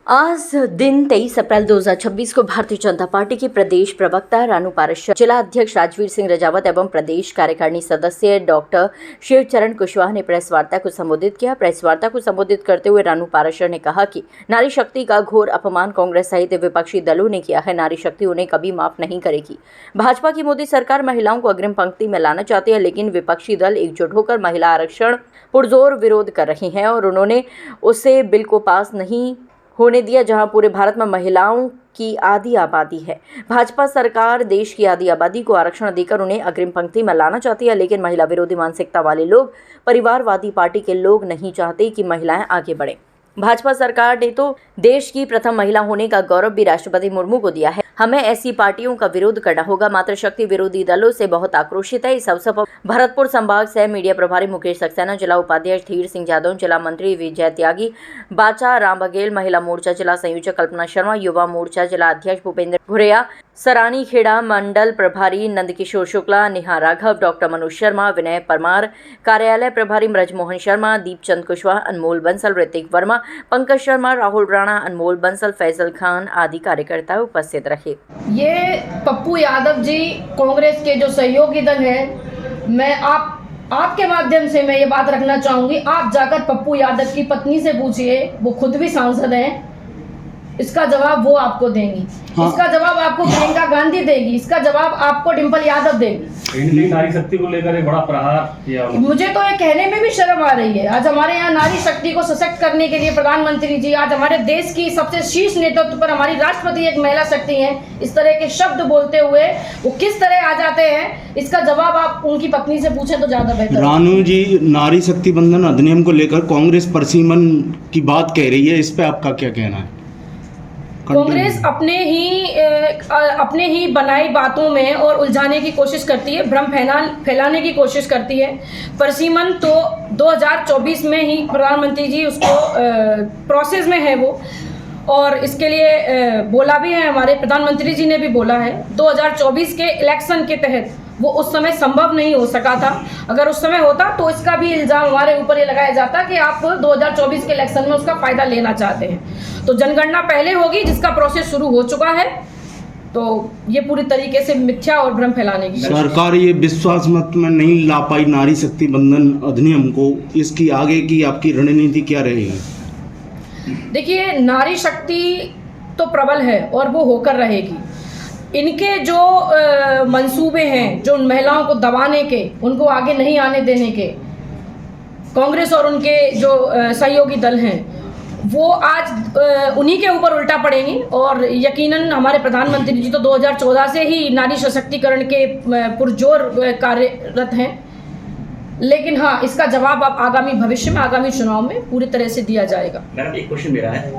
आज दिन 23 अप्रैल 2026 को भारतीय जनता पार्टी की प्रदेश प्रवक्ता रानू पारशर, जिला अध्यक्ष राजवीर सिंह रजावत एवं प्रदेश कार्यकारिणी सदस्य डॉक्टर शिवचरण कुशवाहा ने प्रेस वार्ता को संबोधित किया। प्रेस वार्ता को संबोधित करते हुए रानू पारशर ने कहा कि नारी शक्ति का घोर अपमान कांग्रेस सहित विपक्षी दलों ने किया है। नारी शक्ति उन्हें कभी माफ नहीं करेगी। भाजपा की मोदी सरकार महिलाओं को अग्रिम पंक्ति में लाना चाहती है, लेकिन विपक्षी दल एकजुट होकर महिला आरक्षण पुरजोर विरोध कर रही हैं और उन्होंने उसे बिल को पास नहीं होने दिया, जहां पूरे भारत में महिलाओं की आधी आबादी है। भाजपा सरकार देश की आधी आबादी को आरक्षण देकर उन्हें अग्रिम पंक्ति में लाना चाहती है, लेकिन महिला विरोधी मानसिकता वाले लोग, परिवारवादी पार्टी के लोग नहीं चाहते कि महिलाएं आगे बढ़ें। भाजपा सरकार ने तो देश की प्रथम महिला होने का गौरव भी राष्ट्रपति मुर्मू को दिया है। हमें ऐसी पार्टियों का विरोध करना होगा। मातृशक्ति विरोधी दलों से बहुत आक्रोशित है। इस अवसर पर भरतपुर संभाग से मीडिया प्रभारी मुकेश सक्सेना, जिला उपाध्यक्ष धीर सिंह यादव, जिला मंत्री विजय त्यागी, बाचा राम बघेल, महिला मोर्चा जिला संयोजक कल्पना शर्मा, युवा मोर्चा जिला अध्यक्ष भूपेंद्र भुरिया, सरानी खेड़ा मंडल प्रभारी नंदकिशोर शुक्ला, नेहा राघव, डॉक्टर मनोज शर्मा, विनय परमार, कार्यालय प्रभारी ब्रजमोहन शर्मा, दीपचंद कुशवाहा, अनमोल बंसल, ऋतिक वर्मा, पंकज शर्मा, राहुल राणा, अनमोल बंसल, फैजल खान आदि कार्यकर्ता उपस्थित रहे। ये पप्पू यादव जी कांग्रेस के जो सहयोगी दल है, मैं आपके माध्यम से मैं ये बात रखना चाहूंगी, आप जाकर पप्पू यादव की पत्नी से पूछिए, वो खुद भी सांसद हैं, इसका जवाब वो आपको देंगी। हाँ। इसका जवाब आपको प्रियंका गांधी देगी, इसका जवाब आपको डिंपल यादव देगी। नारी शक्ति को लेकर एक बड़ा प्रहार किया। मुझे तो ये कहने में भी शर्म आ रही है। आज हमारे यहाँ नारी शक्ति को सशक्त करने के लिए प्रधानमंत्री जी, आज हमारे देश की सबसे शीर्ष नेतृत्व पर हमारी राष्ट्रपति एक महिला शक्ति है, इस तरह के शब्द बोलते हुए वो किस तरह आ जाते हैं, इसका जवाब आप उनकी पत्नी से पूछें तो ज्यादा बेहतर। रानू जी, नारी शक्ति बंधन अधिनियम को लेकर कांग्रेस परसीमन की बात कह रही है, इस पे आपका क्या कहना है? कांग्रेस अपने ही बनाई बातों में और उलझाने की कोशिश करती है, भ्रम फैलाने की कोशिश करती है। परसीमन तो 2024 में ही प्रधानमंत्री जी उसको प्रोसेस में है वो, और इसके लिए बोला भी है, हमारे प्रधानमंत्री जी ने भी बोला है। 2024 के इलेक्शन के तहत वो उस समय संभव नहीं हो सका था। अगर उस समय होता तो इसका भी इल्ज़ाम हमारे ऊपर ये लगाया जाता कि आप 2024 के इलेक्शन में उसका फ़ायदा लेना चाहते हैं। तो जनगणना पहले होगी, जिसका प्रोसेस शुरू हो चुका है। तो ये पूरी तरीके से मिथ्या और भ्रम फैलाने की सरकार ये विश्वास मत में नहीं ला पाई नारी शक्ति बंधन अधिनियम को, इसकी आगे की आपकी रणनीति क्या रहेगी? देखिए, नारी शक्ति तो प्रबल है और वो होकर रहेगी। इनके जो मंसूबे हैं, जो महिलाओं को दबाने के, उनको आगे नहीं आने देने के, कांग्रेस और उनके जो सहयोगी दल हैं, वो आज उन्हीं के ऊपर उल्टा पड़ेंगी। और यकीनन हमारे प्रधानमंत्री जी तो 2014 से ही नारी सशक्तिकरण के पुरजोर कार्यरत हैं, लेकिन हाँ, इसका जवाब आप आगामी भविष्य में, आगामी चुनाव में पूरी तरह से दिया जाएगा। मैडम, एक क्वेश्चन मेरा है।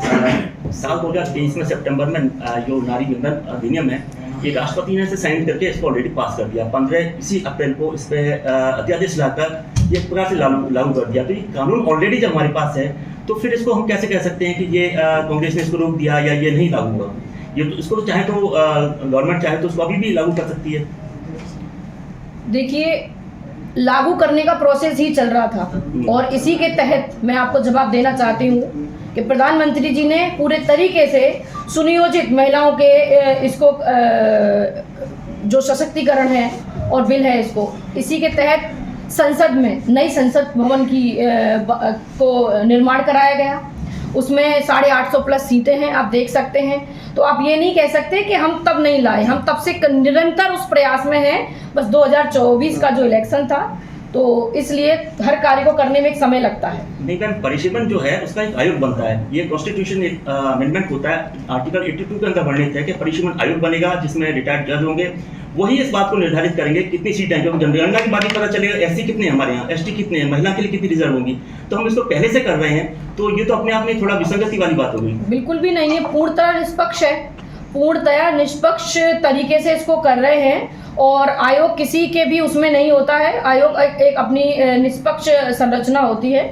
साल 2023 में सितंबर में जो नारी बंधन अधिनियम है, ये राष्ट्रपति ने इसे साइन करके इसको ऑलरेडी पास कर दिया। 15 अप्रैल को इस पे अध्यादेश लाकर ये पूरा से लागू कर दिया। तो ये कानून ऑलरेडी जब हमारे पास है, तो फिर इसको हम कैसे कह सकते हैं कि ये कांग्रेस ने इसको रोक दिया या ये नहीं लागू हुआ? ये तो इसको चाहे तो गवर्नमेंट चाहे तो इसको अभी भी लागू कर सकती है। देखिए, लागू करने का प्रोसेस ही चल रहा था और इसी के तहत मैं आपको जवाब देना चाहती हूँ कि प्रधानमंत्री जी ने पूरे तरीके से सुनियोजित महिलाओं के इसको जो सशक्तिकरण है और बिल है, इसको इसी के तहत संसद में नई संसद भवन की को निर्माण कराया गया। उसमें 850 प्लस सीटें हैं, आप देख सकते हैं। तो आप ये नहीं कह सकते कि हम तब नहीं लाए, हम तब से निरंतर उस प्रयास में हैं। बस 2024 का जो इलेक्शन था, तो इसलिए हर कार्य को करने में एक समय लगता है। नहीं मैम, परिसीमन जो है उसका एक आयोग बनता है। ये कॉन्स्टिट्यूशन अमेंडमेंट होता है, आर्टिकल 82 के अंदर वर्णित है कि परिसीमन आयोग बनेगा, जिसमें रिटायर्ड जज होंगे। वही इस बात को निर्धारित करेंगे कितनी सीटें हैं, क्योंकि जनगणना की बात ही पता चलेगा एससी कितने हैं हमारे यहाँ, एसटी कितने हैं, महिला के लिए कितनी रिजर्व होंगी। तो हम इसको पहले से कर रहे हैं, तो ये तो अपने आप में थोड़ा विसंगति वाली बात होगी। बिल्कुल भी नहीं है, पूर्णतः निष्पक्ष है, पूर्णतः निष्पक्ष तरीके से इसको कर रहे हैं। और आयोग किसी के भी उसमें नहीं होता है, आयोग एक अपनी निष्पक्ष संरचना होती है।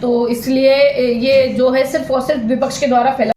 तो इसलिए ये जो है सिर्फ और सिर्फ विपक्ष के द्वारा फैला